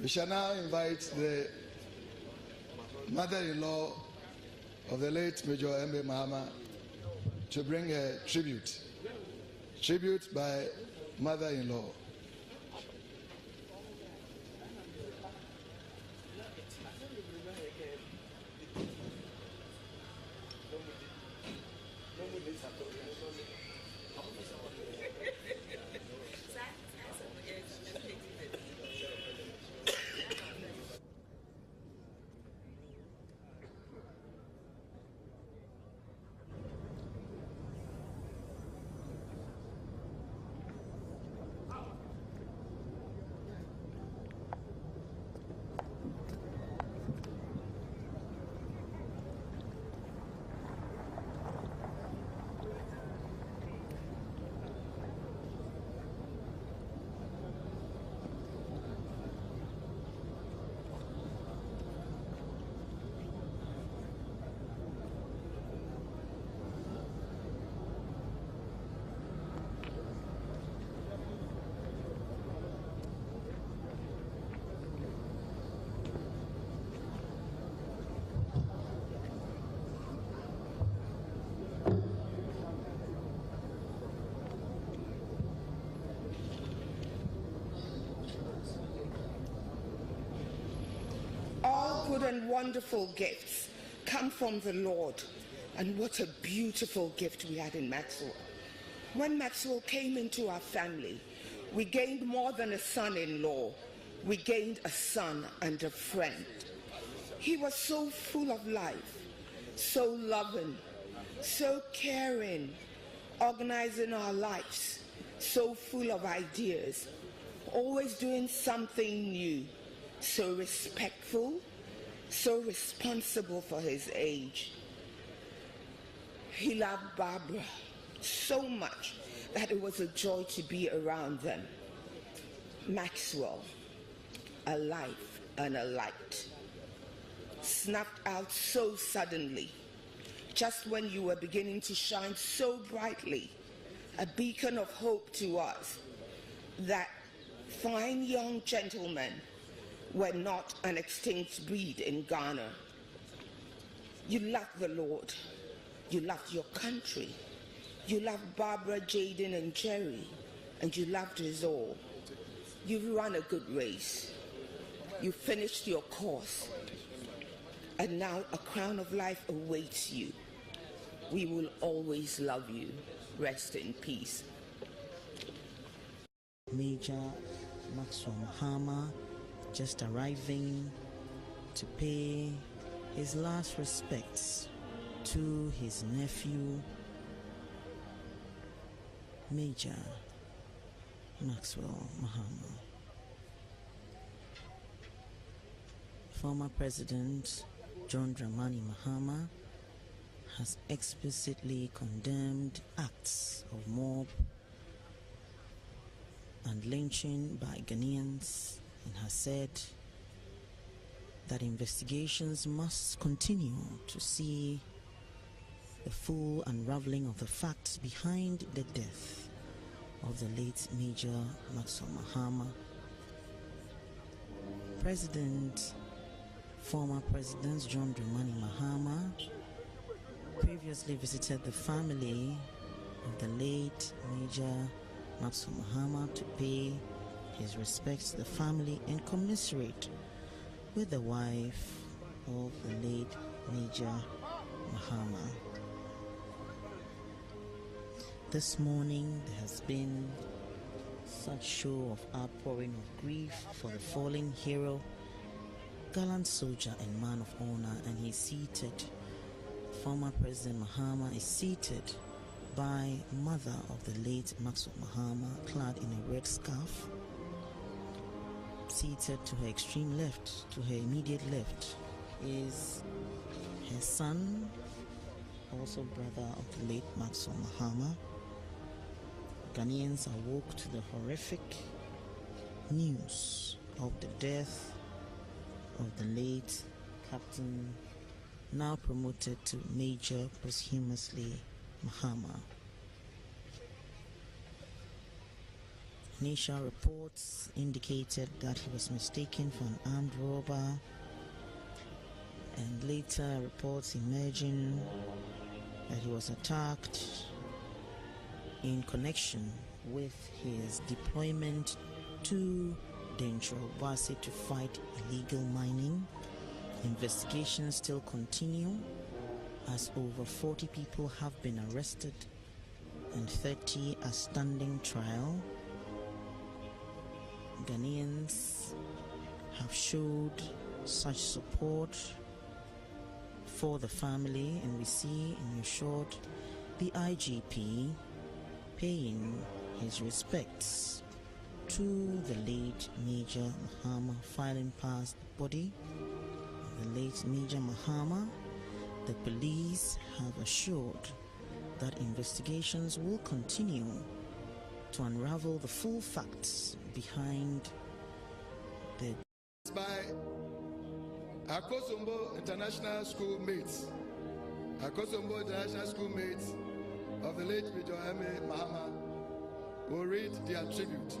We shall now invite the mother-in-law of the late Major M.A. Mahama to bring a tribute. Tribute by mother-in-law. Good and wonderful gifts come from the Lord, and what a beautiful gift we had in Maxwell. When Maxwell came into our family, we gained more than a son-in-law. We gained a son and a friend. He was so full of life, so loving, so caring, organizing our lives, so full of ideas, always doing something new, so respectful, so responsible for his age. He loved Barbara so much that it was a joy to be around them. Maxwell, a life and a light, snapped out so suddenly, just when you were beginning to shine so brightly, a beacon of hope to us, that fine young gentlemen were not an extinct breed in Ghana. You loved the Lord. You loved your country. You loved Barbara, Jaden, and Jerry, and you loved us all. You ran a good race. You finished your course, and now a crown of life awaits you. We will always love you. Rest in peace. Major Maxwell Mahama, just arriving to pay his last respects to his nephew, Major Maxwell Mahama. Former President John Dramani Mahama has explicitly condemned acts of mob and lynching by Ghanaians, and has said that investigations must continue to see the full unraveling of the facts behind the death of the late Major Maxwell Mahama. Former President John Dramani Mahama previously visited the family of the late Major Maxwell Mahama to pay his respects to the family and commiserate with the wife of the late Major Mahama. This morning there has been such show of outpouring of grief for the fallen hero, gallant soldier and man of honor, and he's seated. Former President Mahama is seated by mother of the late Maxwell Mahama, clad in a red scarf. Seated to her extreme left, to her immediate left, is her son, also brother of the late Maxwell Mahama. Ghanaians awoke to the horrific news of the death of the late Captain, now promoted to Major posthumously, Mahama. Initial reports indicated that he was mistaken for an armed robber, and later reports emerging that he was attacked in connection with his deployment to Dentrobasi to fight illegal mining. Investigations still continue as over 40 people have been arrested and 30 are standing trial. Ghanaians have showed such support for the family, and we see in your short the IGP paying his respects to the late Major Mahama, filing past the body of the late Major Mahama. The police have assured that investigations will continue to unravel the full facts behind the... By Akosombo International School mates, Akosombo International School mates of the late Major Mahama will read their tribute.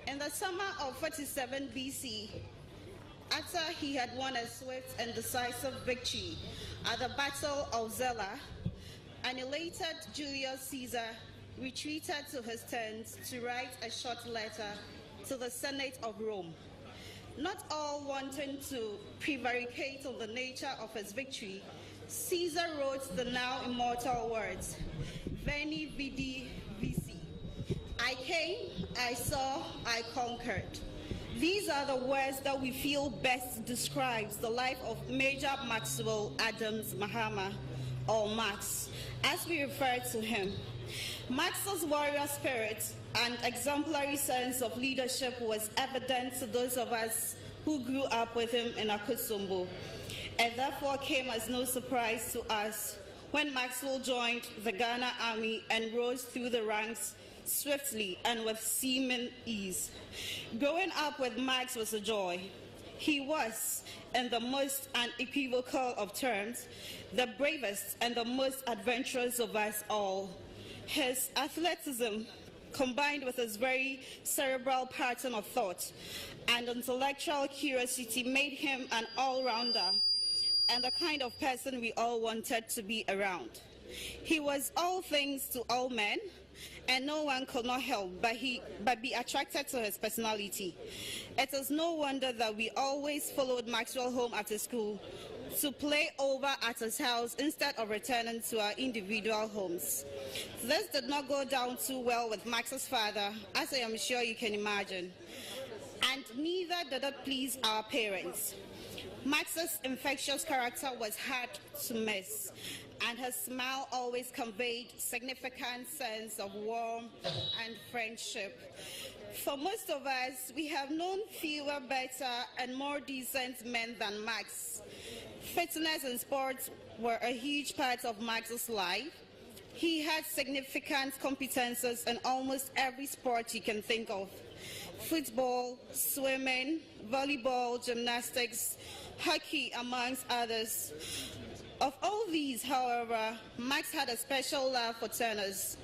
In the summer of 47 BC, after he had won a swift and decisive victory at the Battle of Zela, an elated Julius Caesar retreated to his tent to write a short letter to the Senate of Rome. Not all wanting to prevaricate on the nature of his victory, Caesar wrote the now immortal words, Veni, Vidi, Vici. I came, I saw, I conquered. These are the words that we feel best describes the life of Major Maxwell Adams Mahama, or Max, as we refer to him. Max's warrior spirit and exemplary sense of leadership was evident to those of us who grew up with him in Akosombo, and therefore came as no surprise to us when Maxwell joined the Ghana Army and rose through the ranks swiftly and with seeming ease. Growing up with Max was a joy. He was, in the most unequivocal of terms, the bravest and the most adventurous of us all. His athleticism, combined with his very cerebral pattern of thought and intellectual curiosity, made him an all-rounder and the kind of person we all wanted to be around. He was all things to all men, and no one could not help but be attracted to his personality. It is no wonder that we always followed Maxwell home after school to play over at his house instead of returning to our individual homes. This did not go down too well with Max's father, as I am sure you can imagine, and neither did it please our parents. Max's infectious character was hard to miss, and his smile always conveyed significant sense of warmth and friendship. For most of us, we have known fewer, better, and more decent men than Max. Fitness and sports were a huge part of Max's life. He had significant competences in almost every sport you can think of: football, swimming, volleyball, gymnastics, hockey, amongst others. Of all these, however, Max had a special love for tennis,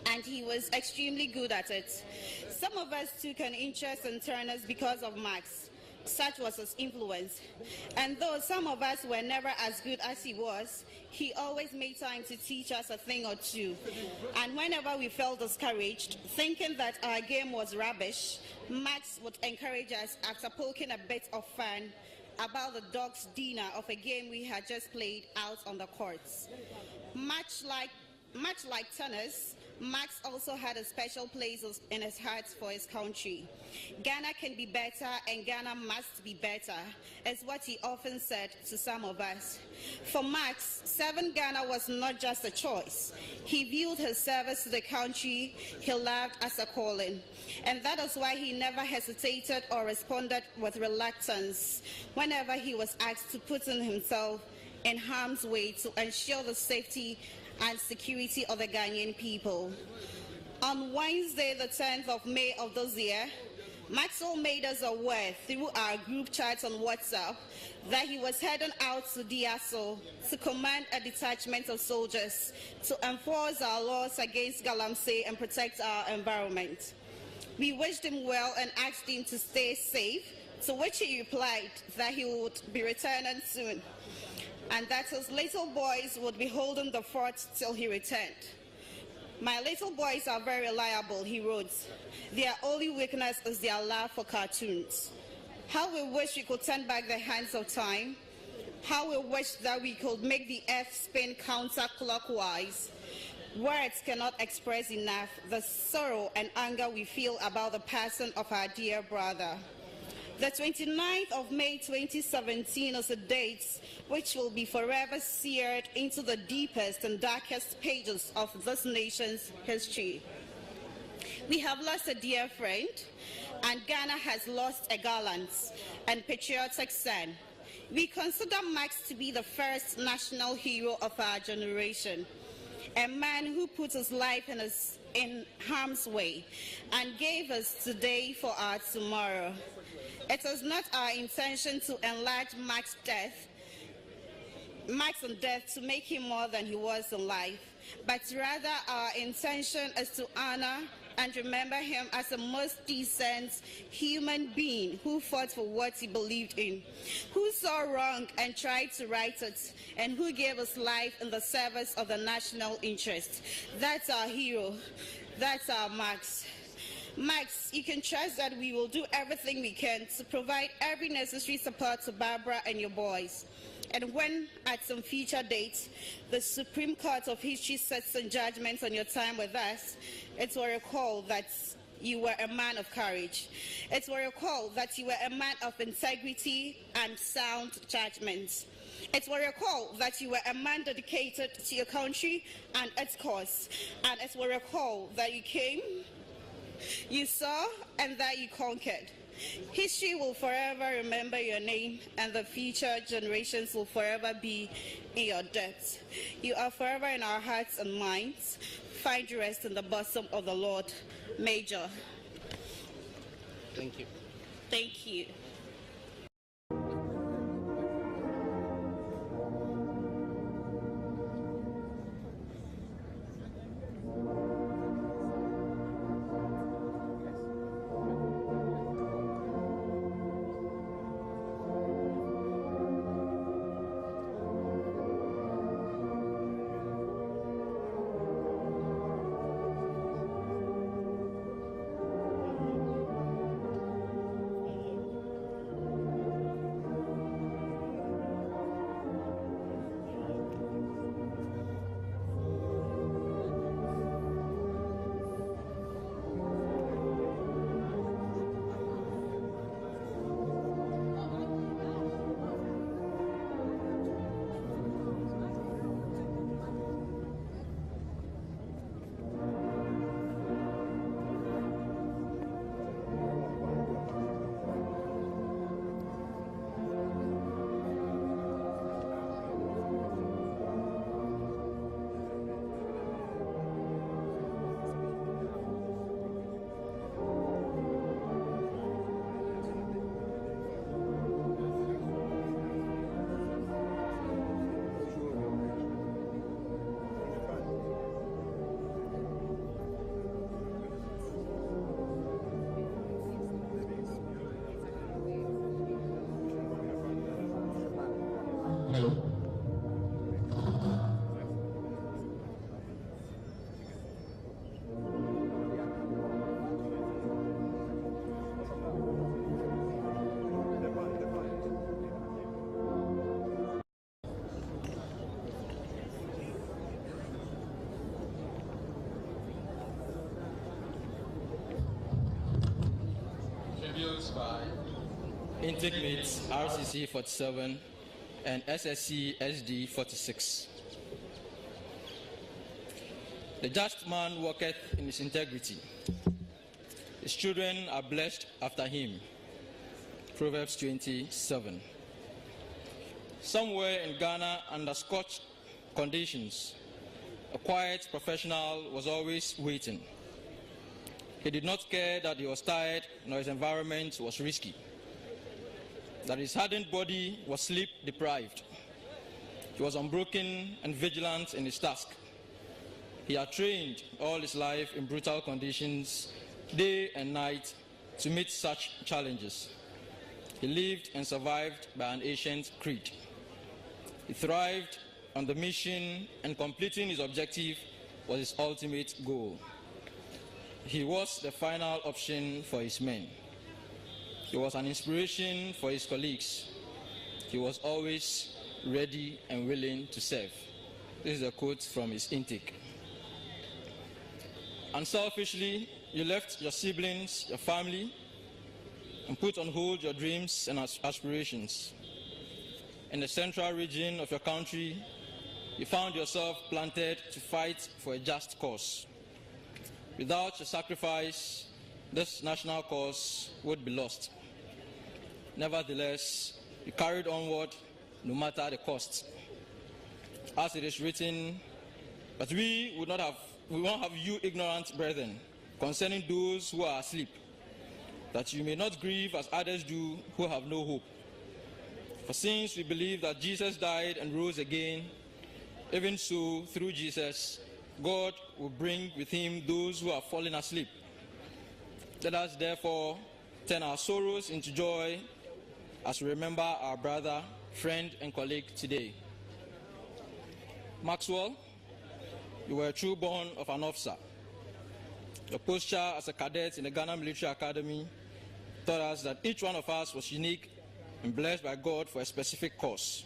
and he was extremely good at it. Some of us took an interest in tennis because of Max. Such was his influence. And though some of us were never as good as he was, he always made time to teach us a thing or two. And whenever we felt discouraged, thinking that our game was rubbish, Max would encourage us after poking a bit of fun about the dog's dinner of a game we had just played out on the courts. Much like tennis, Max also had a special place in his heart for his country. Ghana can be better and Ghana must be better, is what he often said to some of us. For Max, serving Ghana was not just a choice. He viewed his service to the country he loved as a calling. And that is why he never hesitated or responded with reluctance whenever he was asked to put himself in harm's way to ensure the safety and security of the Ghanaian people. On Wednesday, the 10th of May of this year, Maxwell made us aware through our group chat on WhatsApp that he was heading out to DSO to command a detachment of soldiers to enforce our laws against galamsey and protect our environment. We wished him well and asked him to stay safe, to which he replied that he would be returning soon, and that his little boys would be holding the fort till he returned. My little boys are very reliable, he wrote. Their only weakness is their love for cartoons. How we wish we could turn back the hands of time. How we wish that we could make the earth spin counterclockwise. Words cannot express enough the sorrow and anger we feel about the passing of our dear brother. The 29th of May 2017 is a date which will be forever seared into the deepest and darkest pages of this nation's history. We have lost a dear friend, and Ghana has lost a gallant and patriotic son. We consider Max to be the first national hero of our generation, a man who put his life in harm's way and gave us today for our tomorrow. It is not our intention to enlarge Max's death to make him more than he was in life, but rather our intention is to honor and remember him as a most decent human being who fought for what he believed in, who saw wrong and tried to right it, and who gave his life in the service of the national interest. That's our hero. That's our Max. Max, you can trust that we will do everything we can to provide every necessary support to Barbara and your boys. And when, at some future date, the Supreme Court of History sets in judgment on your time with us, it will recall that you were a man of courage. It will recall that you were a man of integrity and sound judgment. It will recall that you were a man dedicated to your country and its cause. And it will recall that you came, you saw, and that you conquered. History will forever remember your name, and the future generations will forever be in your debt. You are forever in our hearts and minds. Find rest in the bosom of the Lord. Major. Thank you. Thank you. by intake mates RCC 47 and SSC SD 46. The just man walketh in his integrity. His children are blessed after him. Proverbs 27. Somewhere in Ghana, under scorched conditions, a quiet professional was always waiting. He did not care that he was tired, nor his environment was risky, that his hardened body was sleep deprived. He was unbroken and vigilant in his task. He had trained all his life in brutal conditions, day and night, to meet such challenges. He lived and survived by an ancient creed. He thrived on the mission, and completing his objective was his ultimate goal. He was the final option for his men. He was an inspiration for his colleagues. He was always ready and willing to serve. This is a quote from his intake. Unselfishly, you left your siblings, your family, and put on hold your dreams and aspirations. In the central region of your country, you found yourself planted to fight for a just cause. Without your sacrifice, this national cause would be lost. Nevertheless, you carried onward no matter the cost. As it is written, but we won't have you ignorant, brethren, concerning those who are asleep, that you may not grieve as others do who have no hope. For since we believe that Jesus died and rose again, even so, through Jesus, God will bring with him those who are fallen asleep. Let us therefore turn our sorrows into joy as we remember our brother, friend, and colleague today. Maxwell, you were a true born of an officer. Your posture as a cadet in the Ghana Military Academy taught us that each one of us was unique and blessed by God for a specific cause.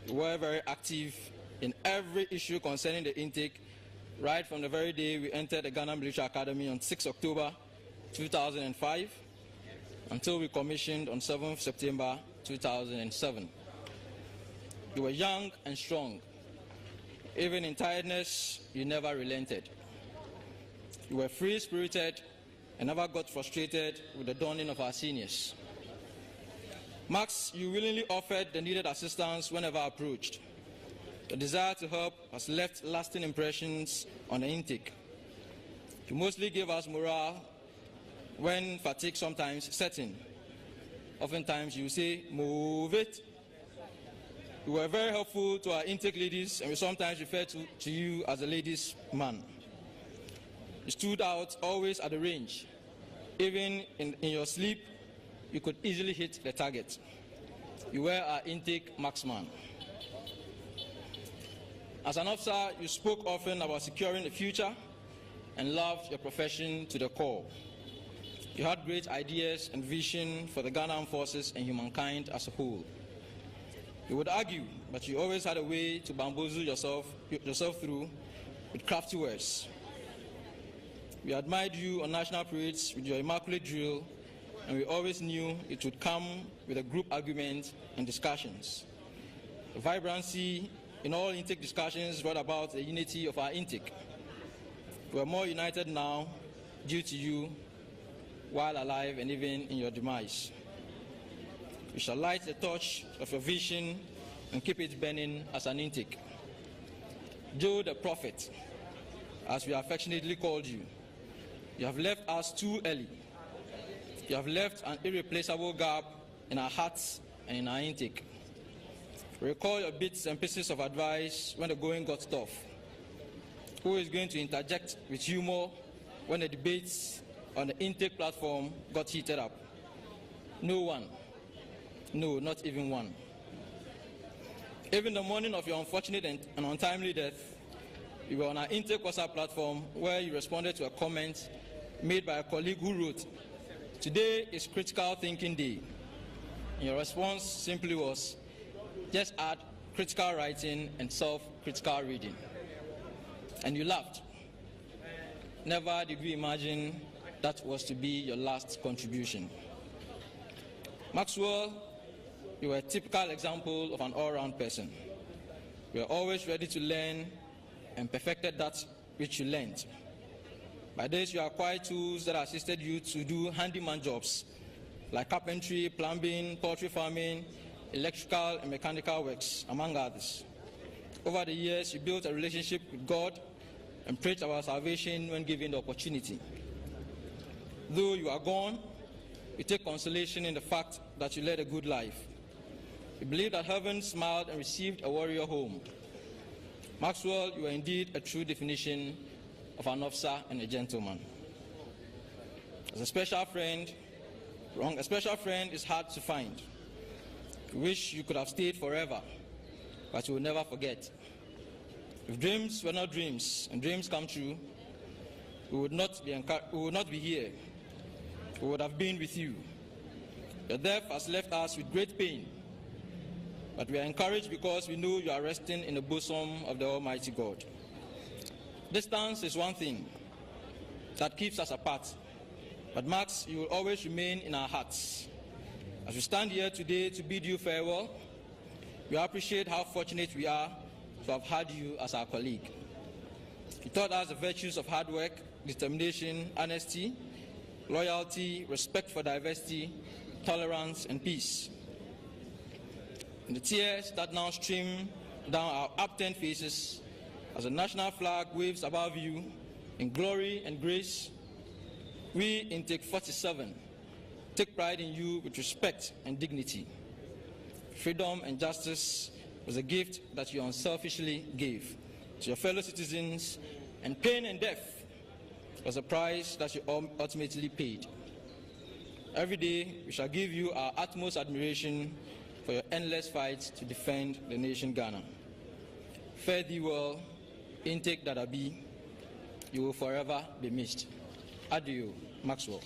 You were very active in every issue concerning the intake, right from the very day we entered the Ghana Military Academy on 6 October 2005 until we commissioned on 7 September 2007. You were young and strong. Even in tiredness, you never relented. You were free-spirited and never got frustrated with the dawning of our seniors. Max, you willingly offered the needed assistance whenever approached. The desire to help has left lasting impressions on the intake. You mostly gave us morale when fatigue sometimes set in. Oftentimes you say, move it. You were very helpful to our intake ladies, and we sometimes refer to you as a ladies' man. You stood out always at the range. Even in your sleep, you could easily hit the target. You were our intake marksman. As an officer, you spoke often about securing the future and loved your profession to the core. You had great ideas and vision for the Ghana Armed Forces and humankind as a whole. You would argue, but you always had a way to bamboozle yourself through with crafty words. We admired you on national parades with your immaculate drill, and we always knew it would come with a group argument and discussions. The vibrancy in all intake discussions brought about the unity of our intake. We are more united now due to you while alive and even in your demise. We shall light the torch of your vision and keep it burning as an intake. Joe the Prophet, as we affectionately called you, you have left us too early. You have left an irreplaceable gap in our hearts and in our intake. Recall your bits and pieces of advice when the going got tough. Who is going to interject with humor when the debates on the intake platform got heated up? No one. No, not even one. Even the morning of your unfortunate and untimely death, you were on our intake WhatsApp platform where you responded to a comment made by a colleague who wrote, "Today is critical thinking day." And your response simply was, just add critical writing and self-critical reading. And you laughed. Never did we imagine that was to be your last contribution. Maxwell, you were a typical example of an all-round person. You were always ready to learn and perfected that which you learned. By this, you acquired tools that assisted you to do handyman jobs like carpentry, plumbing, poultry farming, electrical and mechanical works, among others. Over the years, you built a relationship with God and preached about salvation when given the opportunity. Though you are gone, you take consolation in the fact that you led a good life. You believe that heaven smiled and received a warrior home. Maxwell, you are indeed a true definition of an officer and a gentleman. As a special friend is hard to find. You wish you could have stayed forever, but you will never forget. If dreams were not dreams and dreams come true, we would not be here. We would have been with you. Your death has left us with great pain, but we are encouraged because we know you are resting in the bosom of the Almighty God. Distance is one thing that keeps us apart, but Max, you will always remain in our hearts. As we stand here today to bid you farewell, we appreciate how fortunate we are to have had you as our colleague. You taught us the virtues of hard work, determination, honesty, loyalty, respect for diversity, tolerance, and peace. And the tears that now stream down our upturned faces as the national flag waves above you in glory and grace, we in Take 47 take pride in you with respect and dignity. Freedom and justice was a gift that you unselfishly gave to your fellow citizens, and pain and death was a price that you ultimately paid. Every day, we shall give you our utmost admiration for your endless fights to defend the nation Ghana. Fare thee well, Intake Dadabi. You will forever be missed. Adieu, Maxwell.